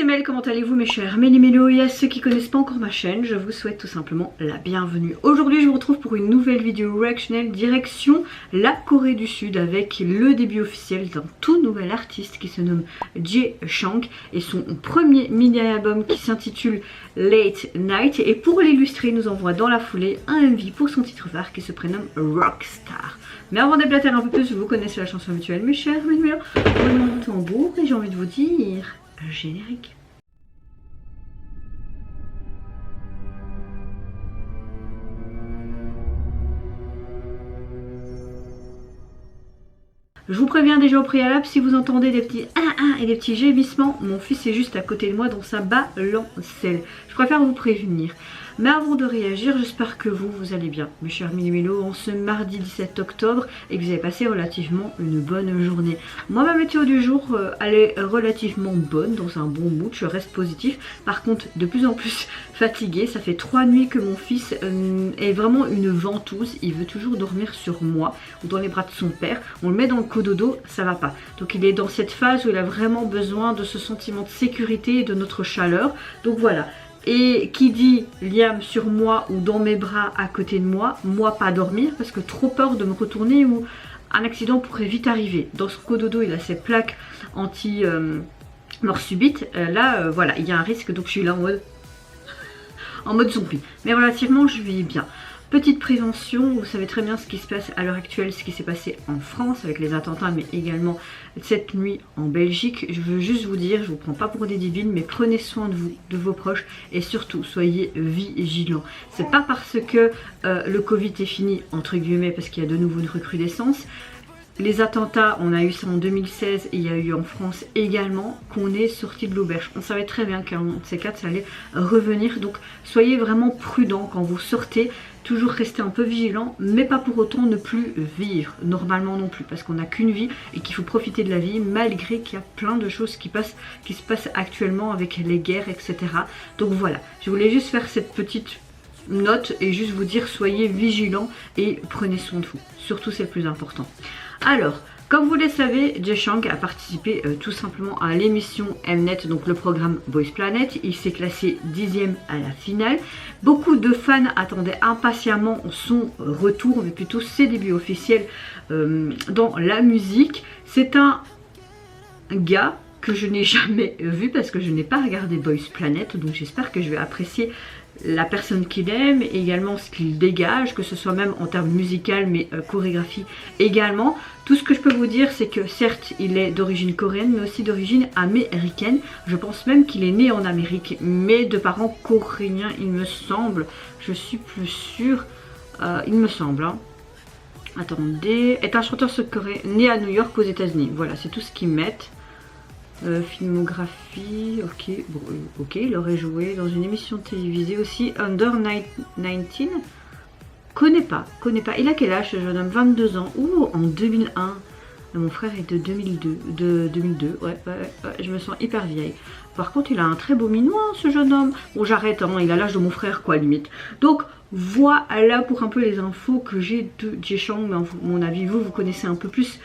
Mel, comment allez-vous mes chers Méli-Mélo, et à ceux qui connaissent pas encore ma chaîne, je vous souhaite tout simplement la bienvenue. Aujourd'hui je vous retrouve pour une nouvelle vidéo reactionnelle direction la Corée du Sud avec le début officiel d'un tout nouvel artiste qui se nomme Jae Chang et son premier mini-album qui s'intitule Late Night. Et pour l'illustrer, nous envoie dans la foulée un MV pour son titre phare qui se prénomme Rockstar. Mais avant d'éblater un peu plus, vous connaissez la chanson habituelle mes chers Méli-Mélo, roulement de tambour et j'ai envie de vous dire... générique. Je vous préviens déjà au préalable, si vous entendez des petits et des petits gémissements, mon fils est juste à côté de moi dans sa balancelle. Je préfère vous prévenir. Mais avant de réagir, j'espère que vous allez bien, mes chers Méli-Mélo, en ce mardi 17 octobre et que vous avez passé relativement une bonne journée. Moi, ma météo du jour, elle est relativement bonne, dans un bon mood, je reste positif. Par contre, de plus en plus fatiguée, ça fait 3 nuits que mon fils est vraiment une ventouse. Il veut toujours dormir sur moi ou dans les bras de son père. On le met dans le cododo, ça va pas. Donc il est dans cette phase où il a vraiment besoin de ce sentiment de sécurité et de notre chaleur. Donc voilà. Et qui dit Liam sur moi ou dans mes bras à côté de moi, moi pas dormir parce que trop peur de me retourner ou un accident pourrait vite arriver. Dans ce cododo il a ses plaques anti mort subite. Là voilà, il y a un risque, donc je suis là en mode zombie. Mais relativement je vais bien. Petite prévention, vous savez très bien ce qui se passe à l'heure actuelle, ce qui s'est passé en France avec les attentats, mais également cette nuit en Belgique. Je veux juste vous dire, je vous prends pas pour des divines, mais prenez soin de vous, de vos proches et surtout soyez vigilants. C'est pas parce que le Covid est fini, entre guillemets, parce qu'il y a de nouveau une recrudescence. Les attentats, on a eu ça en 2016 et il y a eu en France également, qu'on est sorti de l'auberge. On savait très bien qu'un de ces quatre, ça allait revenir. Donc soyez vraiment prudents quand vous sortez. Toujours rester un peu vigilant, mais pas pour autant ne plus vivre, normalement non plus, parce qu'on n'a qu'une vie et qu'il faut profiter de la vie, malgré qu'il y a plein de choses qui se passent actuellement avec les guerres, etc. Donc voilà, je voulais juste faire cette petite note et juste vous dire soyez vigilants et prenez soin de vous, surtout c'est le plus important. Alors, comme vous le savez, Jae Chang a participé tout simplement à l'émission Mnet, donc le programme Boys Planet. Il s'est classé 10e à la finale. Beaucoup de fans attendaient impatiemment son retour, mais plutôt ses débuts officiels dans la musique. C'est un gars que je n'ai jamais vu parce que je n'ai pas regardé Boys Planet, donc j'espère que je vais apprécier la personne qu'il aime, et également ce qu'il dégage, que ce soit même en termes musical mais chorégraphie également. Tout ce que je peux vous dire, c'est que certes il est d'origine coréenne mais aussi d'origine américaine. Je pense même qu'il est né en Amérique mais de parents coréens il me semble. Je suis plus sûre, il me semble hein. Attendez, est un chanteur sud-coréen né à New York aux États-Unis. Voilà, c'est tout ce qu'ils mettent. Filmographie, ok, bon, ok, il aurait joué dans une émission télévisée aussi, Under 19, connais pas, il a quel âge ce jeune homme? 22 ans, ou en 2001, mon frère est de 2002, ouais, je me sens hyper vieille. Par contre il a un très beau minois ce jeune homme, bon j'arrête, hein, il a l'âge de mon frère quoi limite. Donc voilà pour un peu les infos que j'ai de Jae Chang, mais à mon avis vous connaissez un peu plus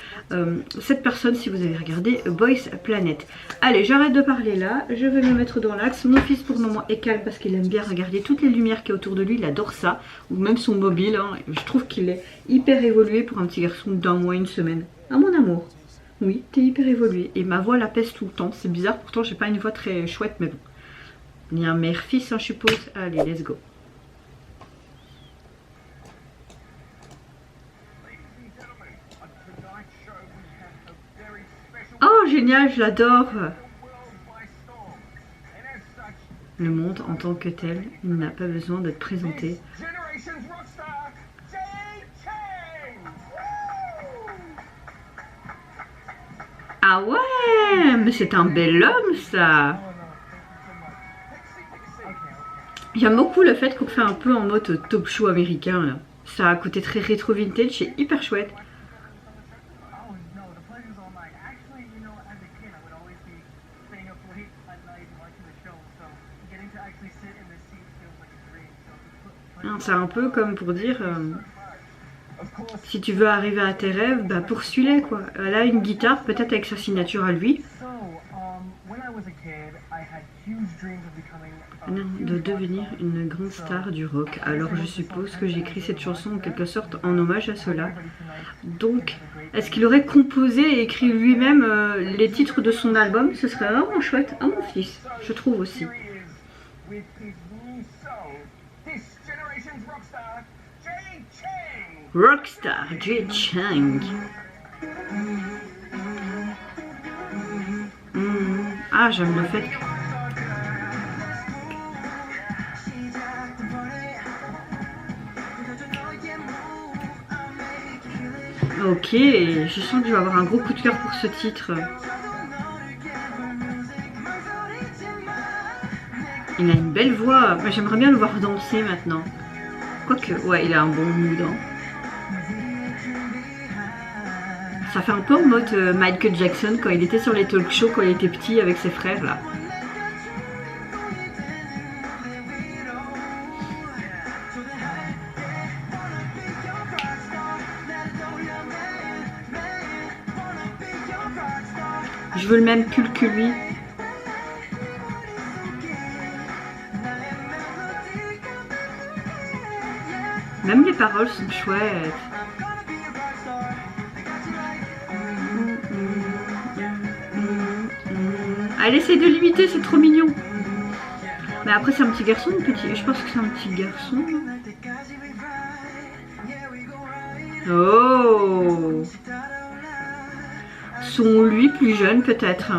cette personne si vous avez regardé Boys Planet. Allez, j'arrête de parler là, je vais me mettre dans l'axe. Mon fils pour le moment est calme parce qu'il aime bien regarder toutes les lumières qu'il y a autour de lui, il adore ça, ou même son mobile, hein. Je trouve qu'il est hyper évolué pour un petit garçon d'un mois, une semaine. Ah mon amour, oui, t'es hyper évolué. Et ma voix la pèse tout le temps, c'est bizarre, pourtant j'ai pas une voix très chouette, mais bon. Il y a un mère-fils, hein, je suppose. Allez, let's go. Oh, génial, je l'adore. Le monde en tant que tel, il n'a pas besoin d'être présenté. Ah ouais, mais c'est un bel homme ça. J'aime beaucoup le fait qu'on fait un peu en mode top show américain là. Ça a un côté très rétro vintage, c'est hyper chouette. C'est un peu comme pour dire si tu veux arriver à tes rêves, bah poursuis-les quoi. Elle a une guitare, peut-être avec sa signature à lui. De devenir une grande star du rock. Alors je suppose que j'écris cette chanson en quelque sorte en hommage à cela. Donc, est-ce qu'il aurait composé et écrit lui-même les titres de son album? Ce serait vraiment chouette. À mon fils, je trouve aussi. Rockstar Jay Chang. Ah, j'aime le fait que... Ok, je sens que je vais avoir un gros coup de cœur pour ce titre. Il a une belle voix. J'aimerais bien le voir danser maintenant. Quoique, ouais, il a un bon mood. Hein. Ça fait un peu en mode Michael Jackson quand il était sur les talk shows quand il était petit avec ses frères là. Je veux le même pull que lui. Même les paroles sont chouettes. Elle essaie de l'imiter, c'est trop mignon. Mais après c'est un petit garçon ou petit? Je pense que c'est un petit garçon. Oh! Sont lui plus jeune peut-être.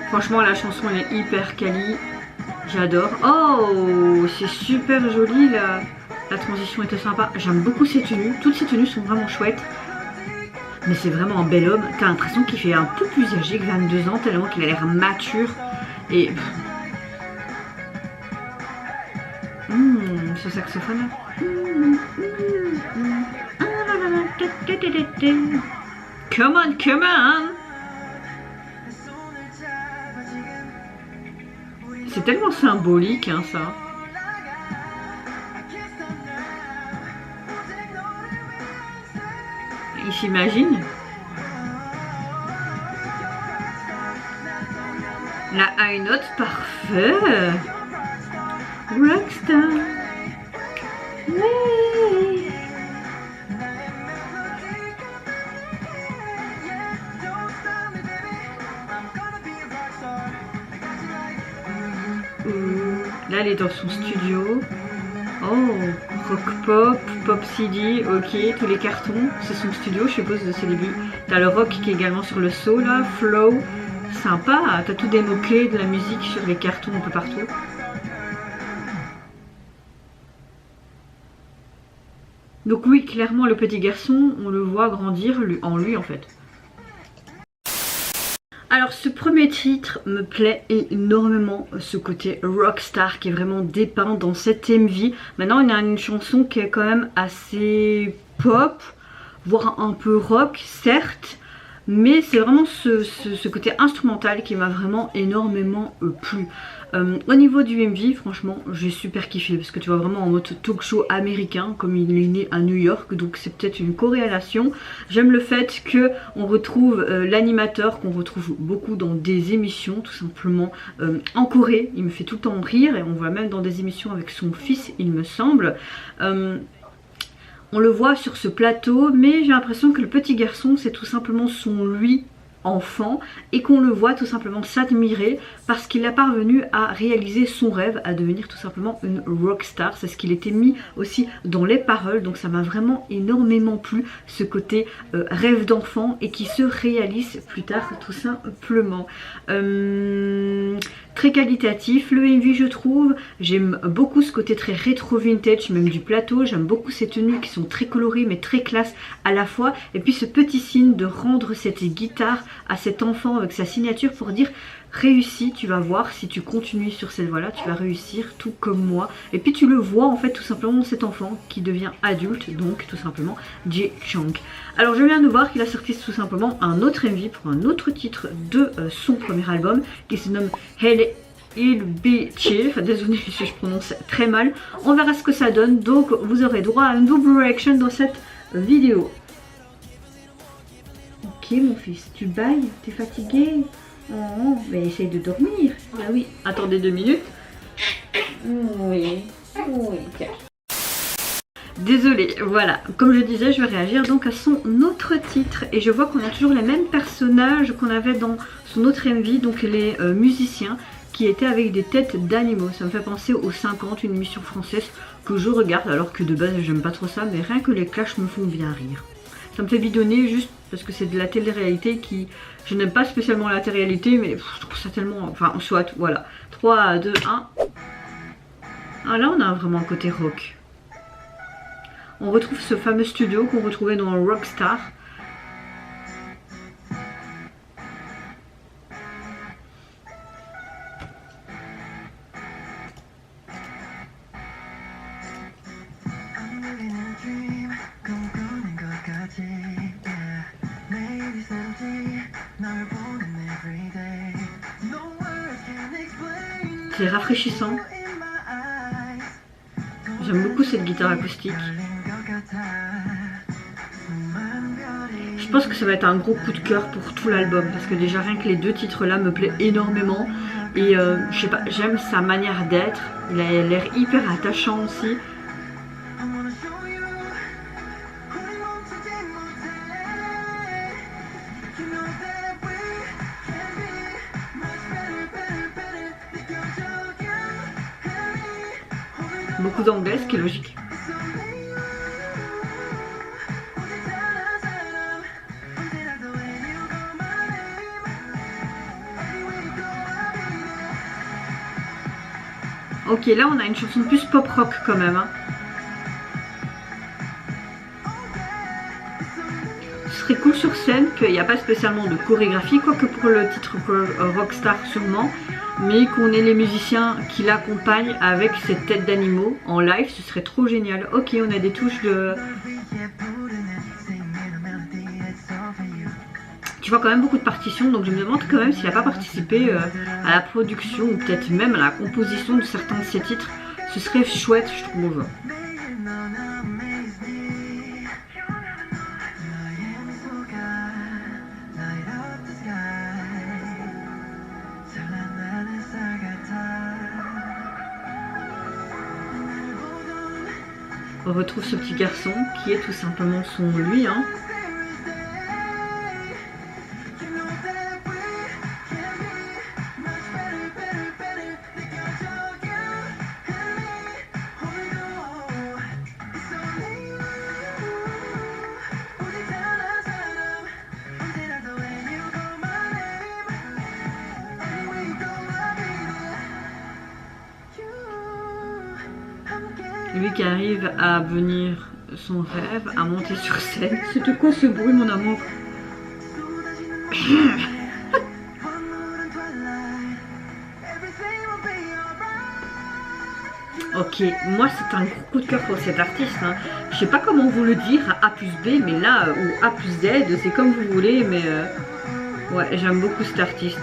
Franchement la chanson elle est hyper quali. J'adore. Oh, c'est super joli là. La transition était sympa. J'aime beaucoup ces tenues. Toutes ces tenues sont vraiment chouettes. Mais c'est vraiment un bel homme. T'as l'impression qu'il fait un peu plus âgé que 22 ans tellement qu'il a l'air mature. Et... ce saxophone là. Come on, come on. C'est tellement symbolique hein, ça. Il s'imagine. La high note parfait. Rockstar. Ouais. Là, elle est dans son studio. Oh, rock pop, pop CD, ok, tous les cartons. C'est son studio, je suppose, de ses débuts. T'as le rock qui est également sur le saut, là, flow. Sympa, t'as tous des mots-clés de la musique sur les cartons un peu partout. Donc oui, clairement, le petit garçon, on le voit grandir en lui, en fait. Alors ce premier titre me plaît énormément, ce côté rockstar qui est vraiment dépeint dans cette MV. Maintenant il y a une chanson qui est quand même assez pop, voire un peu rock certes, mais c'est vraiment ce côté instrumental qui m'a vraiment énormément plu. Au niveau du MV, franchement, j'ai super kiffé parce que tu vois vraiment en mode talk show américain, comme il est né à New York, donc c'est peut-être une corrélation. J'aime le fait que on retrouve l'animateur qu'on retrouve beaucoup dans des émissions, tout simplement en Corée. Il me fait tout le temps rire et on voit même dans des émissions avec son fils, il me semble. On le voit sur ce plateau, mais j'ai l'impression que le petit garçon, c'est tout simplement son lui enfant et qu'on le voit tout simplement s'admirer parce qu'il a parvenu à réaliser son rêve, à devenir tout simplement une rockstar. C'est ce qu'il était mis aussi dans les paroles, donc ça m'a vraiment énormément plu, ce côté rêve d'enfant et qui se réalise plus tard tout simplement. Très qualitatif le MV je trouve, j'aime beaucoup ce côté très rétro vintage même du plateau, j'aime beaucoup ces tenues qui sont très colorées mais très classe à la fois, et puis ce petit signe de rendre cette guitare à cet enfant avec sa signature pour dire réussi, tu vas voir, si tu continues sur cette voie là, tu vas réussir tout comme moi. Et puis tu le vois en fait tout simplement cet enfant qui devient adulte, donc tout simplement Jae Chang. Alors je viens de voir qu'il a sorti tout simplement un autre MV pour un autre titre de son premier album qui se nomme Hell Il Be Enfin, désolé si je prononce très mal. On verra ce que ça donne, donc vous aurez droit à une double reaction dans cette vidéo. Ok mon fils, tu bailles, t'es fatigué? Oh, mais essaye de dormir. Ah oui, attendez 2 minutes. Oui, oui, tiens. Désolée, voilà, comme je disais, je vais réagir donc à son autre titre. Et je vois qu'on a toujours les mêmes personnages qu'on avait dans son autre MV, donc les musiciens qui étaient avec des têtes d'animaux. Ça me fait penser aux 50, une émission française que je regarde, alors que de base j'aime pas trop ça, mais rien que les clashs me font bien rire. Ça me fait bidonner juste parce que c'est de la télé-réalité qui... Je n'aime pas spécialement la télé-réalité, mais je trouve ça tellement... Enfin, soit, voilà. 3, 2, 1. Ah là, on a vraiment un côté rock. On retrouve ce fameux studio qu'on retrouvait dans Rockstar. C'est rafraîchissant. J'aime beaucoup cette guitare acoustique. Je pense que ça va être un gros coup de cœur pour tout l'album parce que déjà rien que les 2 titres là me plaisent énormément. Et je sais pas, j'aime sa manière d'être. Il a l'air hyper attachant aussi. Beaucoup d'anglais, ce qui est logique. Ok, là on a une chanson plus pop rock quand même. Hein. Ce serait cool sur scène qu'il n'y a pas spécialement de chorégraphie, quoique pour le titre Rockstar sûrement, mais qu'on ait les musiciens qui l'accompagnent avec cette tête d'animaux en live, ce serait trop génial. Ok, on a des touches de... Tu vois quand même beaucoup de partitions, donc je me demande quand même s'il n'a pas participé à la production ou peut-être même à la composition de certains de ses titres. Ce serait chouette, je trouve. On retrouve ce petit garçon qui est tout simplement son lui, hein. Lui qui arrive à venir son rêve, à monter sur scène. C'était quoi ce bruit, mon amour? Ok, moi c'est un gros coup de cœur pour cet artiste. Hein. Je sais pas comment vous le dire, A plus B, mais là, ou A plus Z, c'est comme vous voulez, mais ouais, j'aime beaucoup cet artiste.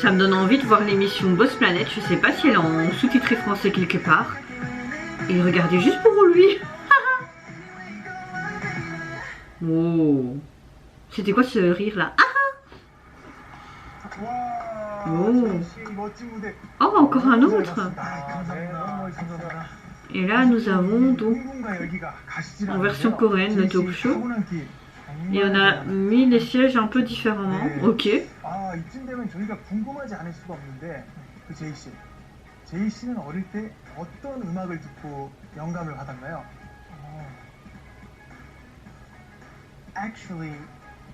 Ça me donne envie de voir l'émission Boss Planet. Je sais pas si elle est en sous-titré français quelque part. Et regardez juste pour lui. Oh. C'était quoi ce rire là? Oh. Oh, encore un autre. Et là, nous avons donc en version coréenne le talk show. Et on a mis les sièges un peu différemment. Ok. 이쯤 되면 저희가 궁금하지 않을 수가 없는데 그 제이 씨, 제이 씨는 어릴 때 어떤 음악을 듣고 영감을 받았나요? Actually,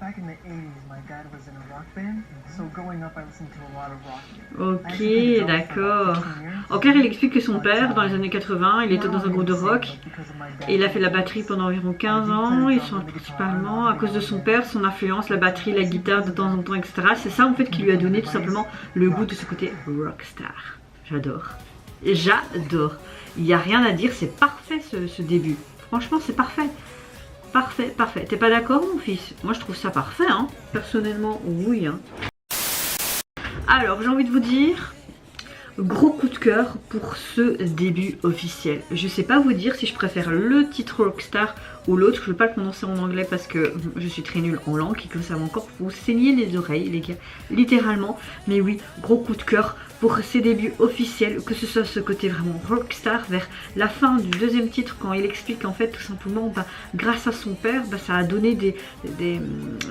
back in the 80s, my dad was in a rock band, so growing up I listened to a lot of rock. Ok, d'accord. En clair, il explique que son père, dans les années 80, il était dans un groupe de rock et il a fait la batterie pendant environ 15 ans. Ils sont principalement, à cause de son père, son influence, la batterie, la guitare de temps en temps, etc. C'est ça en fait qui lui a donné tout simplement le goût de ce côté rockstar. J'adore. J'adore. Il n'y a rien à dire, c'est parfait ce début. Franchement, c'est parfait. Parfait, parfait. T'es pas d'accord, mon fils? Moi, je trouve ça parfait, hein. Personnellement, oui, hein. Alors, j'ai envie de vous dire, gros coup de cœur pour ce début officiel. Je sais pas vous dire si je préfère le titre Rockstar ou l'autre. Je vais pas le prononcer en anglais parce que je suis très nulle en langue et que ça va encore vous saigner les oreilles, les gars, littéralement. Mais oui, gros coup de cœur pour ces débuts officiels, que ce soit ce côté vraiment rockstar vers la fin du deuxième titre quand il explique en fait tout simplement grâce à son père ça a donné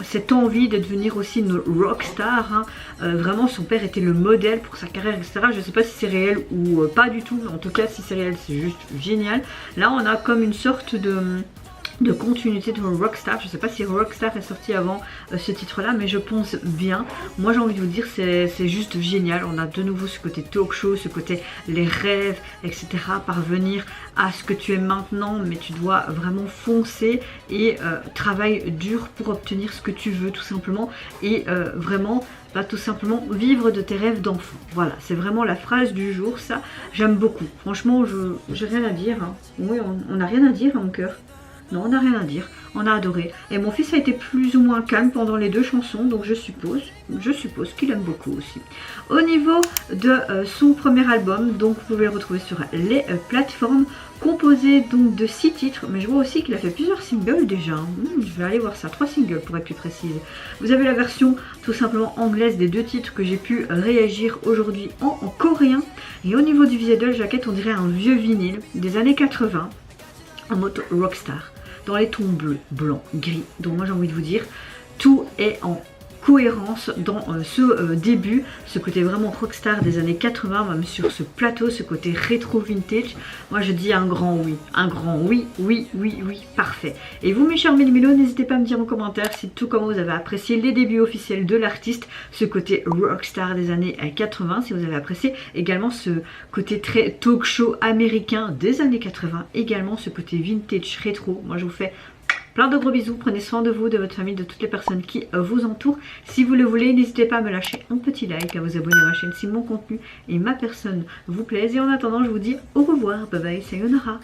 cette envie de devenir aussi une rockstar, hein. Vraiment son père était le modèle pour sa carrière, etc. Je sais pas si c'est réel ou pas du tout, mais en tout cas si c'est réel c'est juste génial. Là on a comme une sorte de continuité de Rockstar. Je sais pas si Rockstar est sorti avant ce titre là, mais je pense bien. Moi j'ai envie de vous dire c'est juste génial. On a de nouveau ce côté talk show, ce côté les rêves, etc. Parvenir à ce que tu es maintenant, mais tu dois vraiment foncer et travailler dur pour obtenir ce que tu veux tout simplement, et vraiment tout simplement vivre de tes rêves d'enfant. Voilà, c'est vraiment la phrase du jour, ça j'aime beaucoup. Franchement, j'ai rien à dire, hein. Oui, on n'a rien à dire à mon cœur. Non, on n'a rien à dire, on a adoré. Et mon fils a été plus ou moins calme pendant les deux chansons, donc je suppose qu'il aime beaucoup aussi. Au niveau de son premier album, donc vous pouvez le retrouver sur les plateformes, composé donc de 6 titres, mais je vois aussi qu'il a fait plusieurs singles déjà. Je vais aller voir ça, 3 singles pour être plus précise. Vous avez la version tout simplement anglaise des 2 titres que j'ai pu réagir aujourd'hui en coréen. Et au niveau du visuel de la jaquette, on dirait un vieux vinyle des années 80 en mode rockstar, dans les tons bleus, blancs, gris. Donc moi j'ai envie de vous dire, tout est en cohérence dans ce début, ce côté vraiment rockstar des années 80, même sur ce plateau, ce côté rétro vintage. Moi je dis un grand oui, oui, parfait. Et vous mes chers mélimélos, n'hésitez pas à me dire en commentaire si tout comme vous avez apprécié les débuts officiels de l'artiste, ce côté rockstar des années 80, si vous avez apprécié également ce côté très talk show américain des années 80, également ce côté vintage rétro. Moi je vous fais plein de gros bisous, prenez soin de vous, de votre famille, de toutes les personnes qui vous entourent. Si vous le voulez, n'hésitez pas à me lâcher un petit like, à vous abonner à ma chaîne si mon contenu et ma personne vous plaisent. Et en attendant, je vous dis au revoir, bye bye, sayonara.